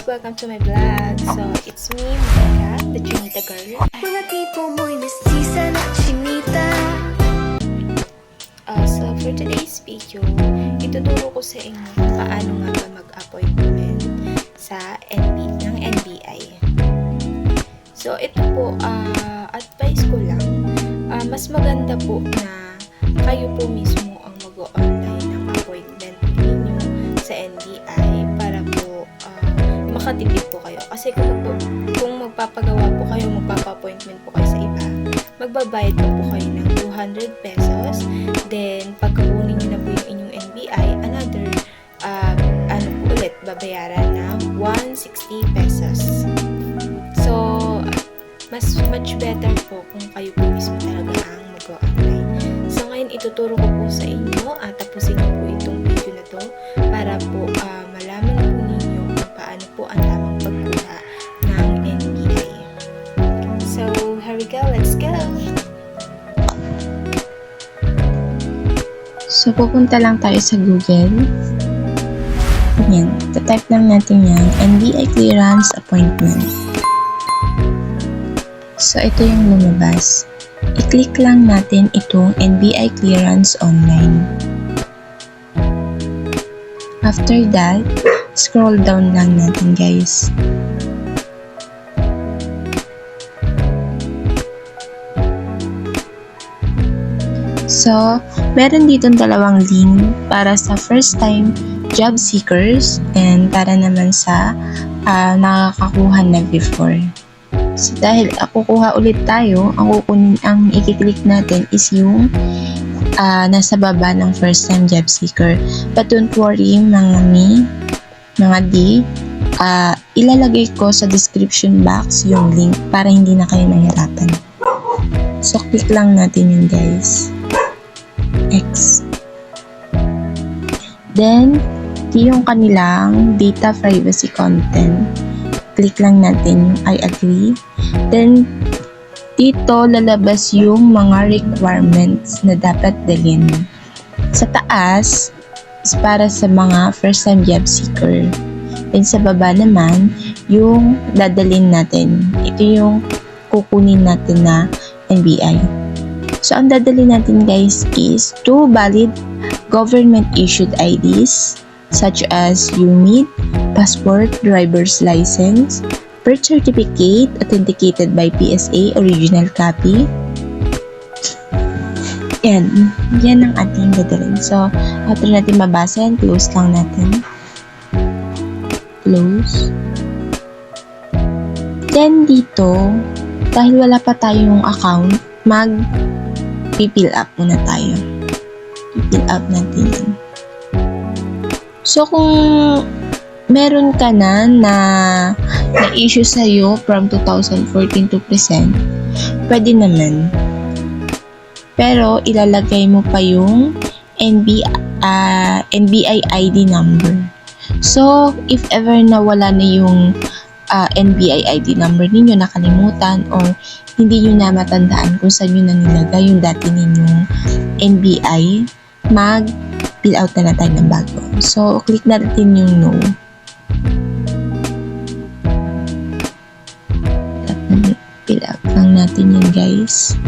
Welcome to my vlog. So, it's me, Mika, the Chinita girl. Mga tipo mo'y mestiza na chinita. So, for today's video, ituturo ko sa inyo kung paano nga ba mag-appointment sa NBI. So, ito po, advice ko lang, mas maganda po na kayo po mismo ang mag-online ng appointment ninyo sa NBI para po makatipid po kayo. Kasi kung magpapagawa po kayo, magpapa-appointment po kayo sa iba, magbabayad po kayo ng 200 pesos. Then, pagkakunin nyo na po yung inyong NBI, another, ulit, babayaran na 160 pesos. So, much better po kung kayo po mismo talaga ang mag-online. So, ngayon, ituturo ko po sa inyo at tapusin niyo po itong video na to para po malaman po ninyo kung paano po ang tamang pagkuha ng NBI. So, here we go. Let's go! So, pupunta lang tayo sa Google. Yan. Type lang natin yan. NBI Clearance Appointment. So, ito yung lumabas. I-click lang natin itong NBI Clearance Online. After that, scroll down lang natin, guys. So, meron ditong dalawang link para sa first time job seekers and para naman sa nakakakuha na before. So, dahil kukuha ulit tayo, ang i-click natin is yung nasa baba ng first time job seeker. But don't worry mga D, ilalagay ko sa description box yung link para hindi na kayo mahirapan. So, click lang natin yun, guys. X. Then, yung kanilang data privacy content. Click lang natin yung I agree. Then, dito lalabas yung mga requirements na dapat dalhin. Sa taas is para sa mga first time job seeker. Then, sa baba naman, yung dadalhin natin. Ito yung kukunin natin na NBI. So, ang dadalhin natin, guys, is 2 valid government-issued IDs such as UMID, passport, driver's license, birth certificate authenticated by PSA, original copy. Yan ang ating dadalhin. So, after natin mabasa, close lang natin. Close. Then, dito, dahil wala pa tayong account, mag-fill up muna tayo. I-fill up natin yan. So, kung meron ka na issue sa'yo from 2014 to present, pwede naman. Pero, ilalagay mo pa yung NBI ID number. So, if ever na wala na yung NBI ID number ninyo, nakalimutan, or hindi nyo na matandaan kung saan nyo na nilagay yung dati ninyong NBI, mag-fill out na tayo ng bago. So, click natin yung no. Fill out lang natin yun, guys.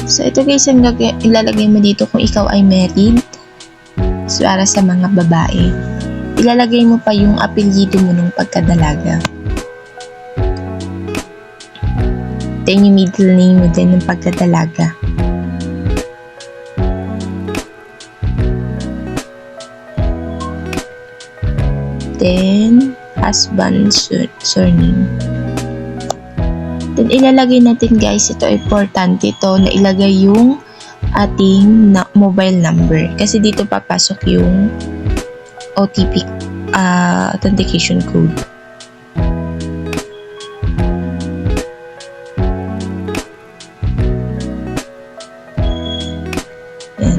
So, ito, guys, ang ilalagay mo dito kung ikaw ay married. So, para sa mga babae. Ilalagay mo pa yung apelyido mo nung pagkadalaga. Then, yung middle name mo din ng pagkadalaga. Then, husband surname. Then, ilalagay natin, guys, ito importante ito na ilagay yung ating mobile number. Kasi dito papasok yung OTP authentication code. Yan.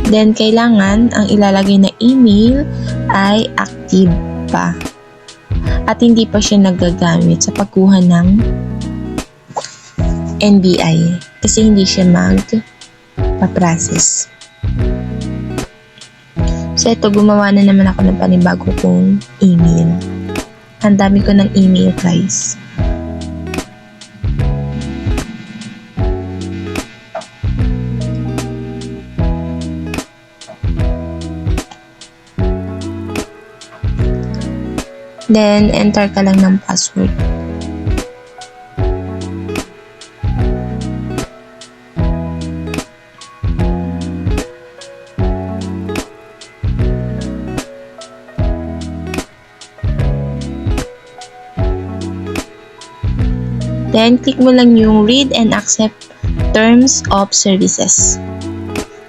Then, kailangan ang ilalagay na email ay active pa. At hindi pa siya nagagamit sa pagkuha ng NBI kasi hindi siya mag-process. So, ito, gumawa na naman ako ng panibago kong email. Ang dami ko ng email, guys. Then, enter ka lang ng password. Then, click mo lang yung read and accept terms of services.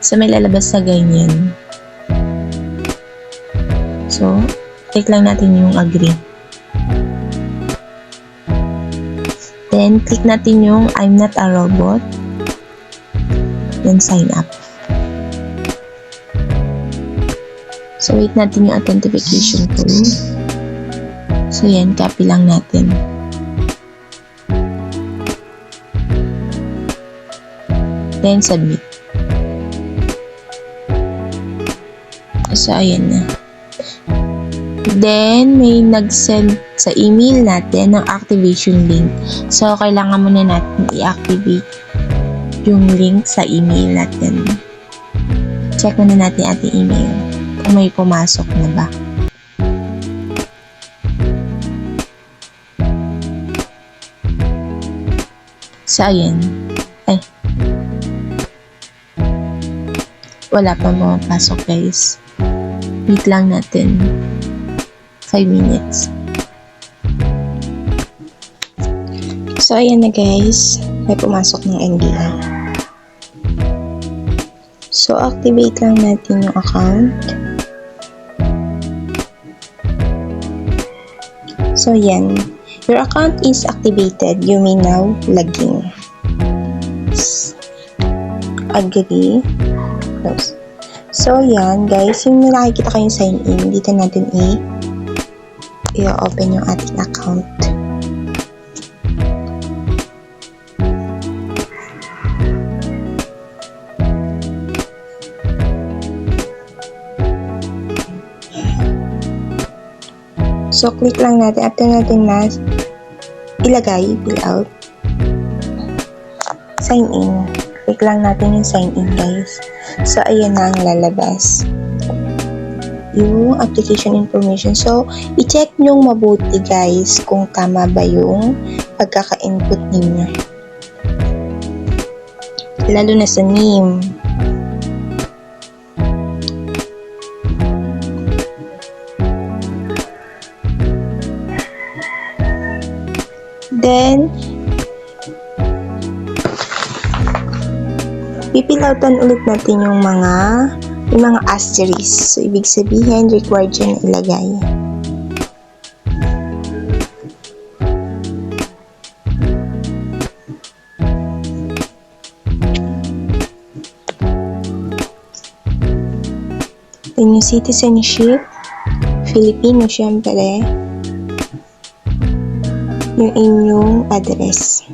So, may lalabas sa ganyan. So, click lang natin yung agree. Then, click natin yung I'm not a robot. Then, sign up. So, wait natin yung authentication code. So, yan. Copy lang natin. Then, submit. So, ayan na. Then, may nag-send sa email natin ng activation link. So, kailangan muna natin i-activate yung link sa email natin. Check muna natin ating email kung may pumasok na ba. So, ayan. Ay. Wala pa pumapasok, guys. Wait lang natin. 5 minutes. So, ayan na, guys. May pumasok ng NBI. So, activate lang natin yung account. So, yan. Your account is activated. You may now log in. Agree. Close. So, yan, guys. Yung nakikita kayong sign in, dito natin i-open yung ating account. So, click lang natin. After natin na ilagay, fill out, sign in. Click lang natin yung sign in, guys. So, ayan na ang lalabas. Yung application information. So, i-check nyo mabuti, guys, kung tama ba yung pagkaka-input ninyo. Lalo na sa name. Then, pipilautan ulit natin yung mga asterisk. So, ibig sabihin, required dyan na ilagay. Then, yung citizenship, Filipino, syempre. Yung inyong address.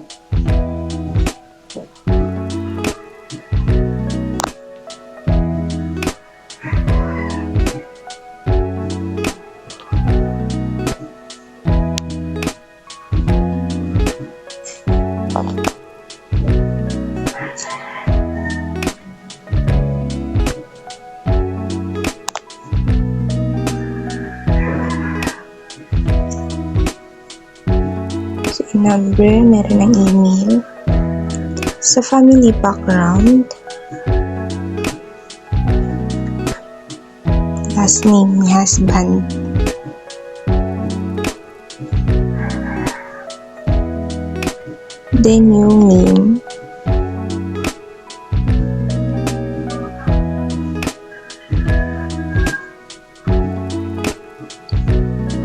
Number, meron ng email. Sa family background, last name ni husband. Then yung name.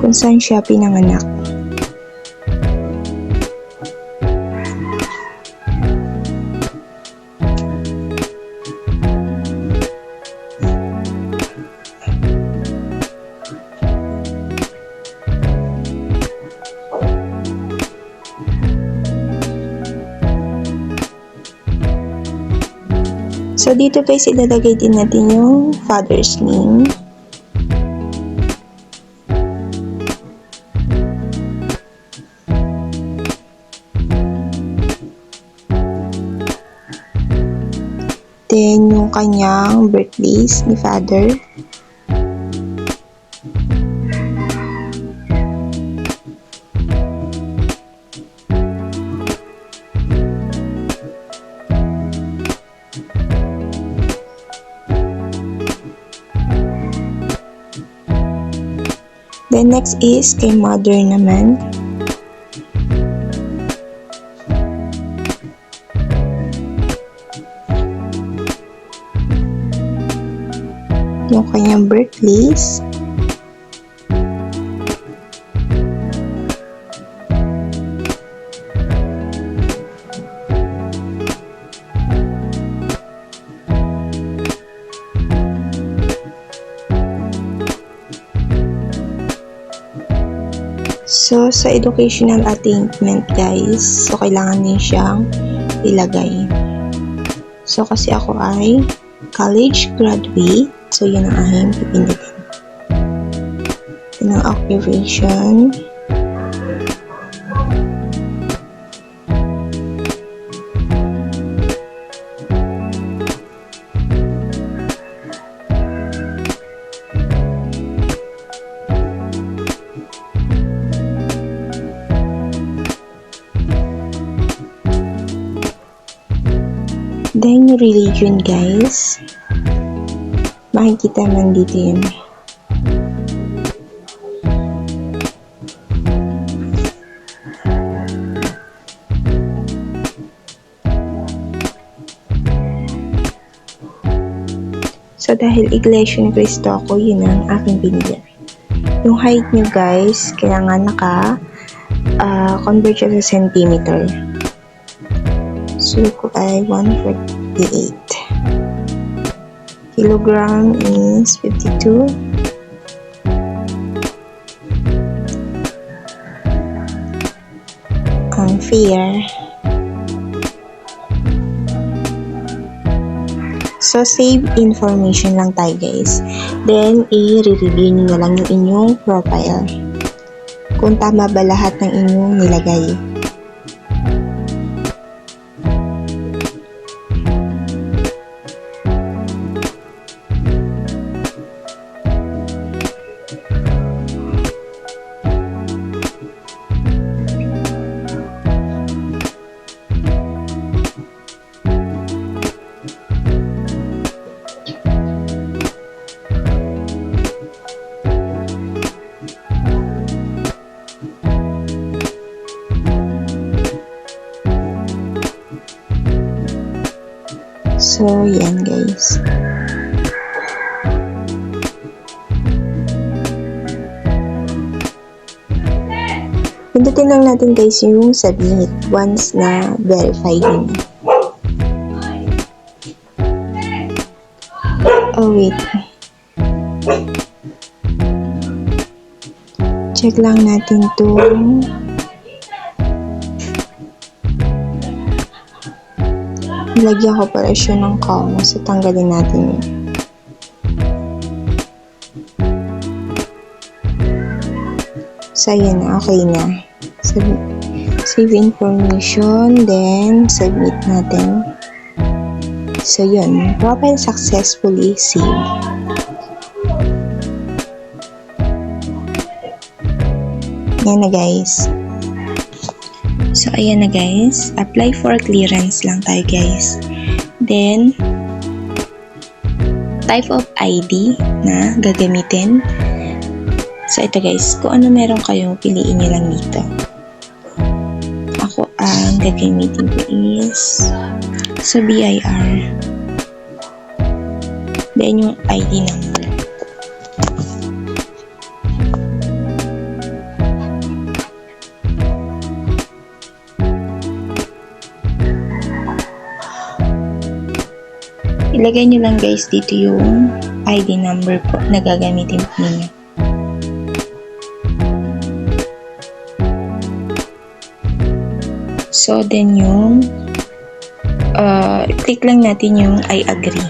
Kung saan siya pinanganak. So, dito guys, ilalagay din natin yung father's name. Then, yung kanyang birthdays ni father. Then, next is kay mother naman. Yung kanyang birthplace. So, sa educational attainment guys, so kailangan din siyang ilagay. So, kasi ako ay college graduate. So, yun ang aking pipindutin. Yun ang occupation. Then, yung religion guys. Makikita man dito yun. So, dahil Iglesia ni Cristo ako, yun ang aking binigyan. Yung height nyo guys, kailangan convert siya sa centimeter. So, ko ay 148. Kilogram is 52. Fair. So, save information lang tayo guys. Then, i-review nyo na lang yung inyong profile. Kung tama ba lahat ng inyong nilagay. So, yan guys. Pindutin lang natin guys yung submit once na verify yun. Oh, wait. Check lang natin itong lagyan ko pala siya ng comma. So, tanggalin natin yun. So, yun na. Okay na. Save information. Then, submit natin. So, yun. Profile successfully saved. Yan na, guys. So, ayan na guys. Apply for clearance lang tayo guys. Then, type of ID na gagamitin. So, ito guys. Kung ano meron kayo, piliin nyo lang dito. Ako, ang gagamitin ko is sa BIR. Then, yung ID number. Ilagay nyo lang guys dito yung ID number po na gagamitin po ninyo. So, then yung click lang natin yung I agree.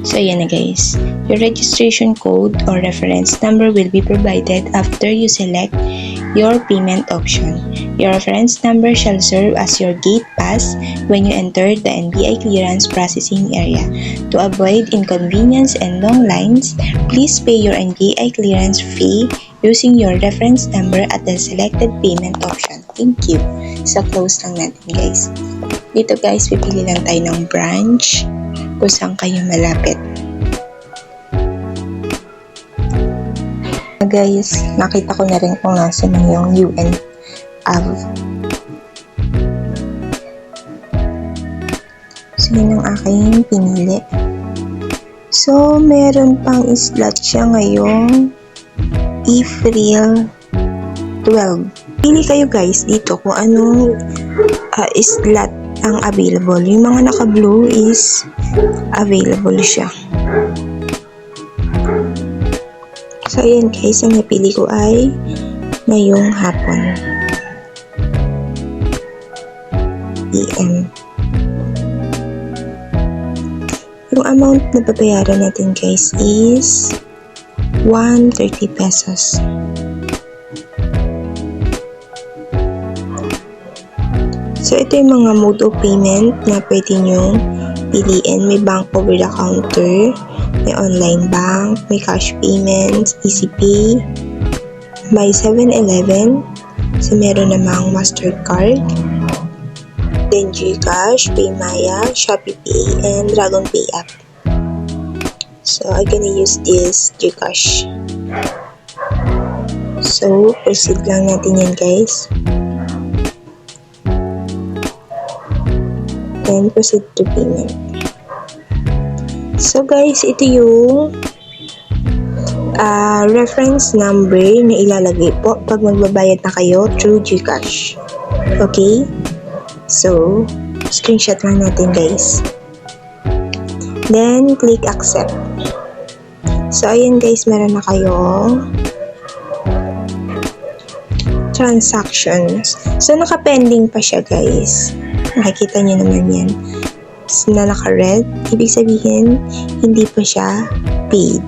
So, ayan na guys. Your registration code or reference number will be provided after you select your payment option. Your reference number shall serve as your gate pass when you enter the NBI clearance processing area. To avoid inconvenience and long lines, please pay your NBI clearance fee using your reference number at the selected payment option. Thank you. So, close lang natin guys. Dito guys, pipili lang tayo ng branch kung saan kayo malapit. Guys, nakita ko na rin kung nasa na yung UN Ave. So, yun ang aking pinili. So, meron pang slot siya ngayong April 12. Pili kayo guys dito kung anong slot ang available. Yung mga naka-blue is available siya. So, ayan guys, ang napili ko ay ngayong hapon. PM. Yung amount na babayaran natin guys is 130 pesos. So, ito yung mga mode of payment na pwede nyo piliin. May bank over the counter, may online bank, may cash payments, ECP, may 7-Eleven, so meron namang Mastercard, then GCash, PayMaya, ShopeePay, and DragonPay app. So, I'm gonna use this GCash. So, proceed lang natin yan guys. Then, proceed to payment. So guys, ito yung reference number na ilalagay po pag magbabayad na kayo through GCash. Okay? So, screenshot lang natin guys. Then, click accept. So, ayan guys, meron na kayong transactions. So, naka-pending pa siya guys. Makikita nyo naman yan. Na naka-red, ibig sabihin, hindi pa siya paid.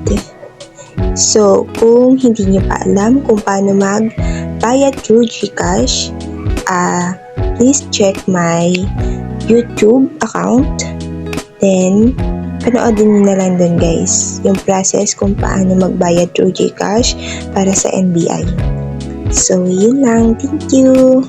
So, kung hindi nyo pa alam kung paano mag-bayad through GCash, please check my YouTube account. Then, panoodin nyo na lang dun guys, yung process kung paano magbayad through GCash para sa NBI. So, yun lang. Thank you!